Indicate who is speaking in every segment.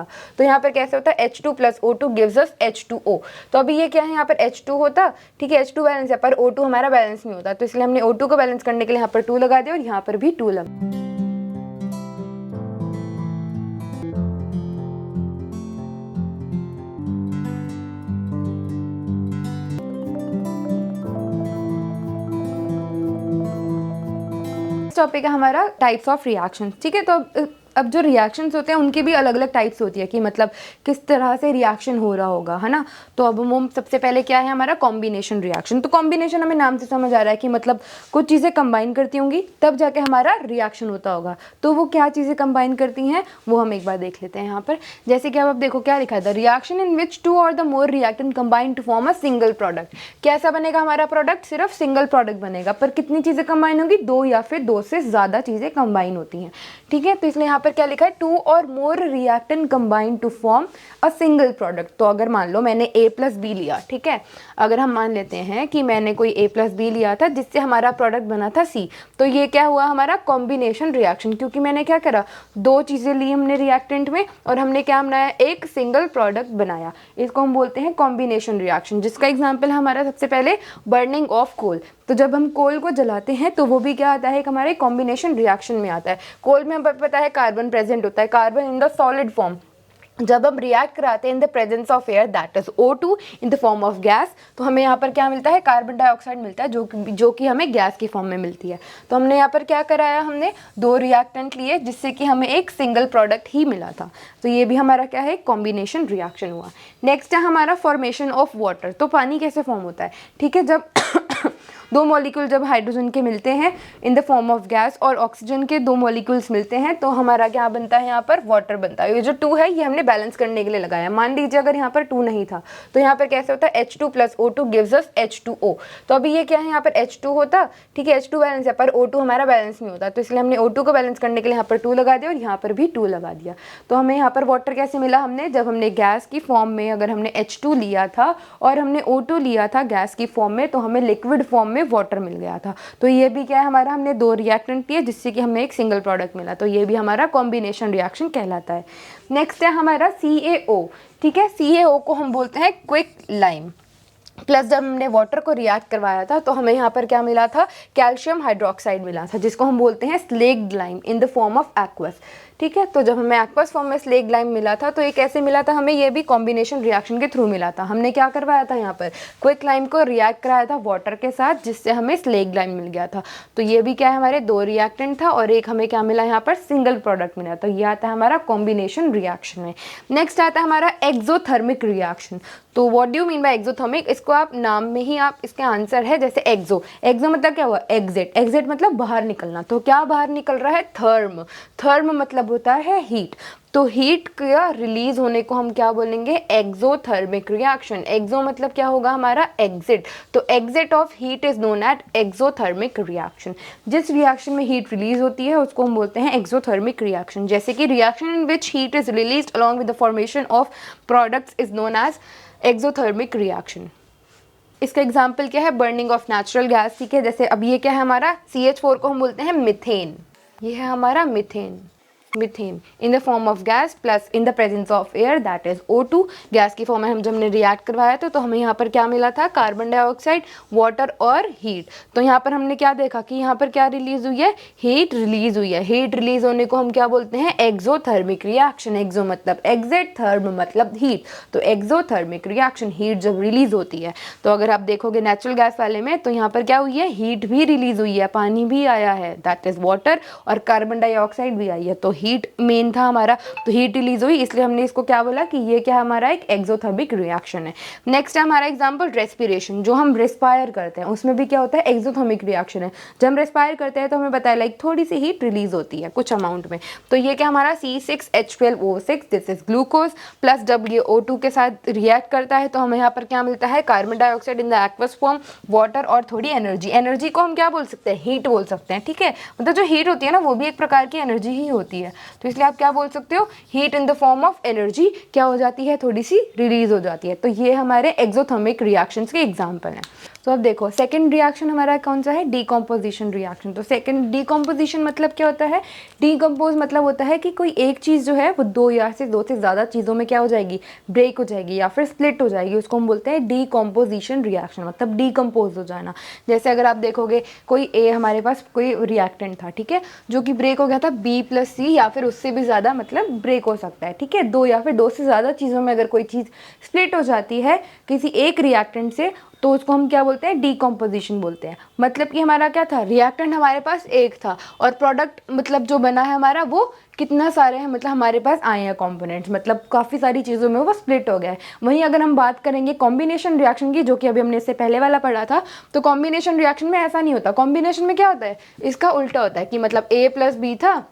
Speaker 1: होगा। तो यहाँ पर कैसे होता है H2 + O2 gives us H2O। तो अभी ये क्या है, यहाँ पर H2 होता, ठीक है, H2 बैलेंस है, पर O2 हमारा बैलेंस नहीं होता, तो इसलिए हमने O2 को बैलेंस करने के लिए यहाँ पर 2 लगा दिया और यहाँ पर भी 2 लगा। टॉपिक है हमारा टाइप्स ऑफ रिएक्शंस, ठीक है। तो अब जो रिएक्शंस होते हैं उनकी भी अलग अलग टाइप्स होती है कि मतलब किस तरह से रिएक्शन हो रहा होगा, है ना। तो अब हम सबसे पहले क्या है हमारा कॉम्बिनेशन रिएक्शन। तो कॉम्बिनेशन हमें नाम से समझ आ रहा है कि मतलब कुछ चीज़ें कंबाइन करती होंगी तब जाके हमारा रिएक्शन होता होगा। तो वो क्या चीज़ें कंबाइन करती हैं वो हम एक बार देख लेते हैं यहाँ पर। जैसे कि अब आप देखो क्या लिखा है, द रिएक्शन इन विच 2 और the more reactant combine to form a single product. कैसा बनेगा हमारा प्रोडक्ट, सिर्फ सिंगल प्रोडक्ट बनेगा, पर कितनी चीज़ें कंबाइन होंगी, 2 या फिर 2 से ज़्यादा चीज़ें कंबाइन होती हैं, ठीक है। तो इसलिए यहाँ पर क्या लिखा है, 2 और more reactant combine to form a single product. तो अगर मान लो मैंने A + B लिया, ठीक है, अगर हम मान लेते हैं कि मैंने कोई A + B लिया था जिससे हमारा प्रोडक्ट बना था C, तो ये क्या हुआ हमारा कॉम्बिनेशन रिएक्शन, क्योंकि मैंने क्या करा, 2 चीज़ें ली हमने रिएक्टेंट में और हमने क्या बनाया, एक सिंगल प्रोडक्ट बनाया। इसको हम बोलते हैं कॉम्बिनेशन रिएक्शन, जिसका एग्जाम्पल है हमारा सबसे पहले बर्निंग ऑफ कोल। तो जब हम कोल को जलाते हैं तो वो भी क्या आता है, एक हमारे कॉम्बिनेशन रिएक्शन में आता है। कोल में हमें पता है कार्बन प्रेजेंट होता है, carbon in the solid form. जब हम रिएक्ट कराते हैं in the presence of air, that is O2 in the form of gas, तो हमें यहाँ पर क्या मिलता है, कार्बन डाइऑक्साइड मिलता है, जो कि हमें गैस की फॉर्म में मिलती है। तो हमने यहाँ पर क्या कराया, हमने 2 रिएक्टेंट लिए जिससे कि हमें एक सिंगल प्रोडक्ट ही मिला था। तो ये भी हमारा क्या है, कॉम्बिनेशन रिएक्शन हुआ। नेक्स्ट है हमारा फॉर्मेशन ऑफ वाटर। तो पानी कैसे फॉर्म होता है, ठीक है, जब 2 मॉलिक्यूल जब हाइड्रोजन के मिलते हैं in the form of gas और ऑक्सीजन के 2 मॉलिक्यूल्स मिलते हैं तो हमारा क्या बनता है, यहाँ पर वाटर बनता है। ये जो 2 है ये हमने बैलेंस करने के लिए लगाया। मान लीजिए अगर यहाँ पर 2 नहीं था तो यहाँ पर कैसे होता है, H2 + O2 gives us H2O। तो अभी ये क्या है, यहाँ पर H2 होता, ठीक है, H2 बैलेंस है, पर O2 हमारा बैलेंस नहीं होता, तो इसलिए हमने O2 को बैलेंस करने के लिए यहाँ पर 2 लगा दिया और यहाँ पर भी 2 लगा दिया। तो हमें यहाँ पर वाटर कैसे मिला, हमने जब हमने गैस की फॉर्म में अगर हमने H2 लिया था और हमने O2 लिया था गैस की फॉर्म में, तो हमें लिक्विड फॉर्म में वाटर मिल गया था। तो ये भी क्या है हमारा, हमने 2 रिएक्टेंट लिए जिससे कि हमें एक सिंगल प्रोडक्ट मिला, तो ये भी हमारा कॉम्बिनेशन रिएक्शन कहलाता है। नेक्स्ट है हमारा CaO, ठीक है, CaO को हम बोलते हैं क्विक लाइम। प्लस जब हमने वाटर को रिएक्ट करवाया था तो हमें यहाँ पर क्या मिला था, कैल्शियम हाइड्रोक्साइड मिला था, जिसको हम बोलते हैं slaked lime in the form of aqueous, ठीक है। तो जब हमें एक्वस फॉर्म में स्लेक्ड लाइम मिला था तो ये कैसे मिला था हमें, ये भी कॉम्बिनेशन रिएक्शन के थ्रू मिला था। हमने क्या करवाया था, यहाँ पर क्विक लाइम को रिएक्ट कराया था वाटर के साथ जिससे हमें स्लेक्ड लाइम मिल गया था। तो ये भी क्या है, हमारे 2 रिएक्टेंट था और एक हमें क्या मिला, यहाँ पर सिंगल प्रोडक्ट मिला। तो ये आता है हमारा कॉम्बिनेशन रिएक्शन में। नेक्स्ट आता है हमारा एक्सोथर्मिक रिएक्शन। तो what do you mean by exothermic, इसको आप नाम में ही आप इसके आंसर है, जैसे एक्सो, एक्सो मतलब क्या हुआ, एग्जिट, एग्जिट मतलब बाहर निकलना। तो क्या बाहर निकल रहा है, थर्म, थर्म मतलब होता है हीट। तो हीट का रिलीज होने को हम क्या बोलेंगे, एक्सोथर्मिक रिएक्शन। एक्सो मतलब क्या होगा हमारा, एग्जिट। तो exit of heat is known at exothermic reaction. जिस रिएक्शन में हीट रिलीज होती है उसको हम बोलते हैं एक्सोथर्मिक रिएक्शन। जैसे कि reaction in which heat is released along with the formation of products is known as exothermic reaction. इसका एग्जाम्पल क्या है, बर्निंग ऑफ नेचुरल गैस, ठीक है। जैसे अब ये क्या है हमारा, CH4 को हम बोलते हैं मिथेन, ये है हमारा methane, methane in the form of gas plus in the presence of air, that is O2। Gas की फॉर्म में हम जब हमने रिएक्ट करवाया था तो हमें यहाँ पर क्या मिला था, कार्बन डाइऑक्साइड, वाटर और हीट। तो यहाँ पर हमने क्या देखा कि यहाँ पर क्या रिलीज हुई है, हीट रिलीज हुई है। हीट रिलीज होने को हम क्या बोलते हैं, एक्सोथर्मिक रिएक्शन। एक्सो मतलब एग्जिट, थर्म मतलब हीट। तो एक्सोथर्मिक रिएक्शन, हीट जब रिलीज होती है। तो अगर आप देखोगे नेचुरल गैस वाले में तो यहाँ पर क्या हुई है, हीट भी रिलीज हुई है, पानी भी आया है, दैट इज वाटर, और कार्बन डाइऑक्साइड भी आई है। तो हीट मेन था हमारा, तो हीट रिलीज हुई, इसलिए हमने इसको क्या बोला कि ये क्या हमारा एक एक्सोथर्मिक रिएक्शन है। नेक्स्ट है हमारा एग्जांपल रेस्पिरेशन। जो हम रेस्पायर करते हैं उसमें भी क्या होता है, एक्सोथर्मिक रिएक्शन है। जब हम रेस्पायर करते हैं तो हमें पता है लाइक थोड़ी सी हीट रिलीज होती है कुछ अमाउंट में। तो ये क्या हमारा C6H12O6, this is glucose, plus जब ये O2 के साथ रिएक्ट करता है तो हमें यहाँ पर क्या मिलता है, carbon dioxide in the aqueous form, water और थोड़ी एनर्जी। एनर्जी को हम क्या बोल सकते हैं, हीट बोल सकते हैं, ठीक है। मतलब जो हीट होती है ना वो भी एक प्रकार की एनर्जी ही होती है। तो इसलिए आप क्या बोल सकते हो, heat in the form of energy क्या हो जाती है, थोड़ी सी रिलीज हो जाती है। तो ये हमारे एक्सोथर्मिक रिएक्शंस के एग्जांपल हैं। तो अब देखो सेकंड रिएक्शन हमारा कौन सा है, डीकम्पोजिशन रिएक्शन। तो सेकंड डीकम्पोजिशन मतलब क्या होता है, डीकम्पोज मतलब होता है कि कोई एक चीज़ जो है वो दो से ज़्यादा चीज़ों में क्या हो जाएगी, ब्रेक हो जाएगी या फिर स्प्लिट हो जाएगी, उसको हम बोलते हैं डीकम्पोजिशन रिएक्शन, मतलब डीकम्पोज हो जाना। जैसे अगर आप देखोगे कोई ए हमारे पास कोई रिएक्टेंट था, ठीक है, जो कि ब्रेक हो गया था B+C या फिर उससे भी ज़्यादा मतलब ब्रेक हो सकता है, ठीक है, दो या फिर दो से ज़्यादा चीज़ों में अगर कोई चीज़ स्प्लिट हो जाती है किसी एक रिएक्टेंट से, तो उसको हम क्या बोलते हैं, डीकम्पोजिशन बोलते हैं। मतलब कि हमारा क्या था, रिएक्टेंट हमारे पास एक था और प्रोडक्ट मतलब जो बना है हमारा वो कितना सारे हैं, मतलब हमारे पास आए हैं कंपोनेंट्स, मतलब काफ़ी सारी चीज़ों में वो स्प्लिट हो गया है। वहीं अगर हम बात करेंगे कॉम्बिनेशन रिएक्शन की, जो कि अभी हमने इससे पहले वाला पढ़ा था, तो कॉम्बिनेशन रिएक्शन में ऐसा नहीं होता। कॉम्बिनेशन में क्या होता है, इसका उल्टा होता है कि मतलब A+B था,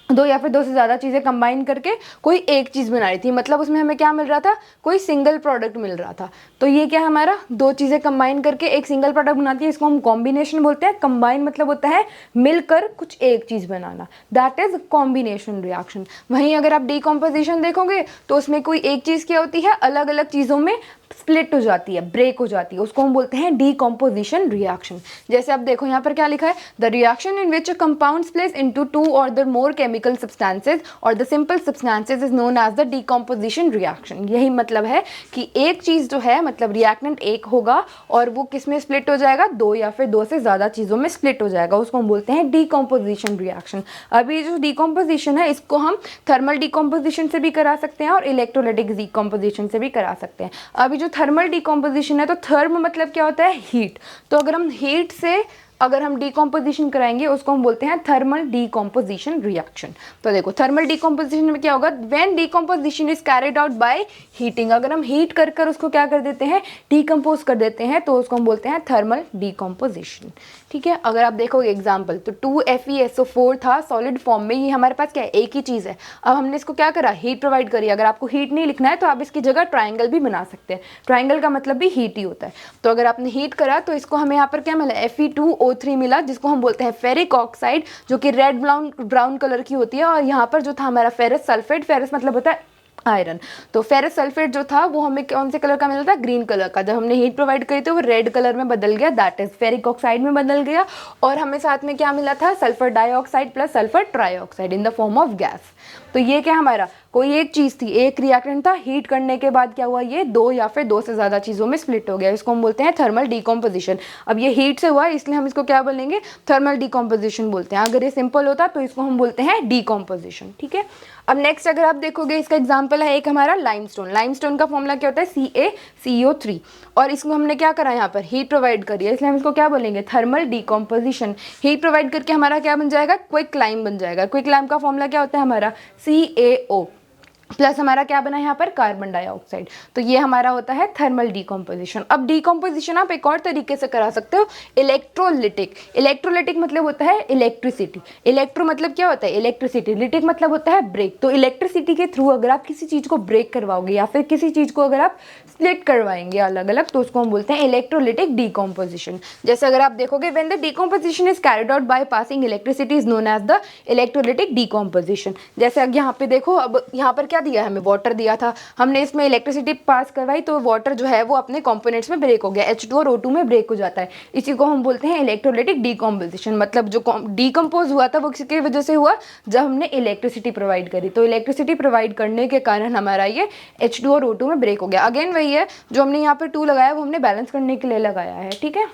Speaker 1: दो या फिर दो से ज़्यादा चीज़ें कंबाइन करके कोई एक चीज़ बना रही थी, मतलब उसमें हमें क्या मिल रहा था, कोई सिंगल प्रोडक्ट मिल रहा था। तो ये क्या हमारा दो चीज़ें कंबाइन करके एक सिंगल प्रोडक्ट बनाती है, इसको हम कॉम्बिनेशन बोलते हैं। कंबाइन मतलब होता है मिलकर कुछ एक चीज़ बनाना, दैट इज कॉम्बिनेशन रिएक्शन। वहीं अगर आप डीकम्पोजिशन देखोगे तो उसमें कोई एक चीज़ क्या होती है, अलग अलग चीज़ों में स्प्लिट हो जाती है, ब्रेक हो जाती है, उसको हम बोलते हैं डीकम्पोजिशन रिएक्शन। जैसे आप देखो यहाँ पर क्या लिखा है, the reaction in which a compound splits into two और द मोर केमिकल सब्सटेंसेस और the simple substances is known as the decomposition reaction. यही मतलब है कि एक चीज़ जो है, मतलब रिएक्टेंट एक होगा और वो किस में स्प्लिट हो जाएगा, दो या फिर दो से ज़्यादा चीज़ों में स्प्लिट हो जाएगा, उसको हम बोलते हैं डीकम्पोजिशन रिएक्शन। अभी जो डीकम्पोजिशन है इसको हम थर्मल डीकम्पोजिशन से भी करा सकते हैं और इलेक्ट्रोलाइटिक डीकम्पोजिशन से भी करा सकते हैं। अभी जो थर्मल डीकम्पोजिशन है, तो थर्म मतलब क्या होता है, हीट। तो अगर हम हीट से अगर हम डीकम्पोजिशन कराएंगे उसको हम बोलते हैं थर्मल डीकम्पोजिशन रिएक्शन। तो देखो थर्मल डीकम्पोजिशन में क्या होगा, when decomposition is carried out by heating, अगर हम हीट कर कर उसको क्या कर देते हैं, डीकम्पोज कर देते हैं, तो उसको हम बोलते हैं थर्मल डीकम्पोजिशन। ठीक है, अगर आप देखोगे एग्जाम्पल, तो 2FeSO4 था सॉलिड फॉर्म में, ये हमारे पास क्या है, एक ही चीज़ है। अब हमने इसको क्या करा, हीट प्रोवाइड करी। अगर आपको हीट नहीं लिखना है तो आप इसकी जगह ट्राइंगल भी बना सकते हैं, ट्राइंगल का मतलब भी हीट ही होता है। तो अगर आपने हीट करा तो इसको हमें यहाँ पर क्या मिला, Fe2O3 मिला, जिसको हम बोलते हैं फेरिक ऑक्साइड, जो कि रेड ब्राउन कलर की होती है। और यहाँ पर जो था हमारा फेरस सल्फेट, फेरस मतलब होता है आयरन, तो फेरस सल्फेट जो था वो हमें कौन से कलर का मिला था, ग्रीन कलर का। जब हमने हीट प्रोवाइड करी तो वो रेड कलर में बदल गया, दैट इज फेरिक ऑक्साइड में बदल गया। और हमें साथ में क्या मिला था, sulphur dioxide plus sulphur trioxide in the form of gas. तो ये क्या हमारा कोई एक चीज़ थी, एक रिएक्टेंट था, हीट करने के बाद क्या हुआ, ये दो या फिर दो से ज़्यादा चीज़ों में स्प्लिट हो गया, इसको हम बोलते हैं थर्मल डीकम्पोजिशन। अब ये हीट से हुआ इसलिए हम इसको क्या बोलेंगे, थर्मल डीकम्पोजिशन बोलते हैं। अगर ये सिंपल होता तो इसको हम बोलते हैं डीकम्पोजिशन। ठीक है, अब नेक्स्ट अगर आप देखोगे इसका एग्जाम्पल है एक हमारा लाइमस्टोन। लाइमस्टोन का फॉर्मूला क्या होता है, CaCO3, और इसको हमने क्या करा, यहाँ पर हीट प्रोवाइड करी है, इसलिए हम इसको क्या बोलेंगे, थर्मल डीकम्पोजिशन। हीट प्रोवाइड करके हमारा क्या बन जाएगा, क्विक लाइम बन जाएगा। क्विक लाइम का फॉर्मूला क्या होता है हमारा, CaO प्लस हमारा क्या बना यहाँ पर, कार्बन डाइऑक्साइड। तो ये हमारा होता है थर्मल डीकम्पोजिशन। अब डीकम्पोजिशन आप एक और तरीके से करा सकते हो, इलेक्ट्रोलिटिक। इलेक्ट्रोलिटिक मतलब होता है इलेक्ट्रिसिटी, इलेक्ट्रो मतलब क्या होता है, इलेक्ट्रिसिटी, लिटिक मतलब होता है ब्रेक। तो इलेक्ट्रिसिटी के थ्रू अगर आप किसी चीज़ को ब्रेक करवाओगे या फिर किसी चीज़ को अगर आप स्प्लिट करवाएंगे अलग अलग, तो उसको हम बोलते हैं इलेक्ट्रोलिटिक डीकम्पोजिशन। जैसे अगर आप देखोगे, when the decomposition is carried out by passing electricity is known as the electrolytic decomposition. जैसे अब यहाँ पे देखो, अब यहाँ पर क्या दिया है, हमें वाटर दिया था, हमने इसमें इलेक्ट्रिसिटी पास करवाई, तो वाटर जो है वो अपने कंपोनेंट्स में ब्रेक हो गया, H2 और O2 में ब्रेक हो जाता है। इसी को हम बोलते हैं इलेक्ट्रोलिटिक डीकम्पोजिशन। मतलब जो डीकम्पोज हुआ था वो किसकी वजह से हुआ, जब हमने इलेक्ट्रिसिटी प्रोवाइड करी। तो इलेक्ट्रिसिटी प्रोवाइड करने के कारण हमारा ये H2 और O2 में ब्रेक हो गया। अगेन वही है, जो हमने यहाँ पर 2 लगाया वो हमने बैलेंस करने के लिए लगाया है। ठीक है।